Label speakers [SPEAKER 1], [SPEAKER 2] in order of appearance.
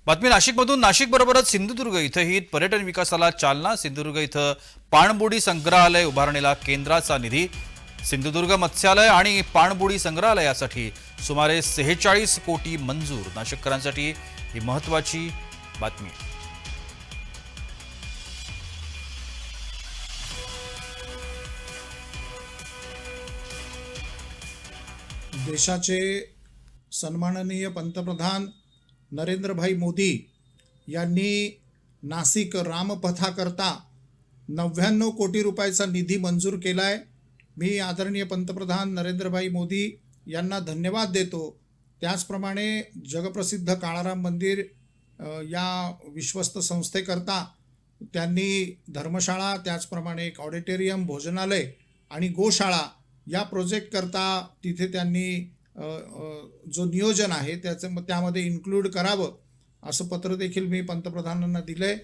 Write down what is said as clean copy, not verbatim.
[SPEAKER 1] बातमी नाशिकमधून. नाशिकबरोबरच सिंधुदुर्ग इथंही पर्यटन विकासाला चालना. सिंधुदुर्ग इथं पाणबुडी संग्रहालय उभारणीला केंद्राचा निधी. सिंधुदुर्ग मत्स्यालय आणि पाणबुडी संग्रहालयासाठी सुमारे 46 कोटी मंजूर. नाशिककरांसाठी ही महत्त्वाची बातमी.
[SPEAKER 2] देशाचे सन्माननीय पंतप्रधान नरेंद्रभाई मोदी यांनी नाशिक रामपथाकरता 99 कोटी रुपयाचा निधी मंजूर केला आहे. मी आदरणीय पंतप्रधान नरेंद्रभाई मोदी यांना धन्यवाद देतो. त्याचप्रमाणे जगप्रसिद्ध काळाराम मंदिर या विश्वस्त संस्थेकरता त्यांनी धर्मशाळा, त्याचप्रमाणे एक ऑडिटोरियम, भोजनालय आणि गोशाळा या प्रोजेक्टकरता तिथे त्यांनी जो नियोजन आहे त्यामध्ये इन्क्लूड करावं असं पत्र देखील मी पंतप्रधानांना दिलं आहे.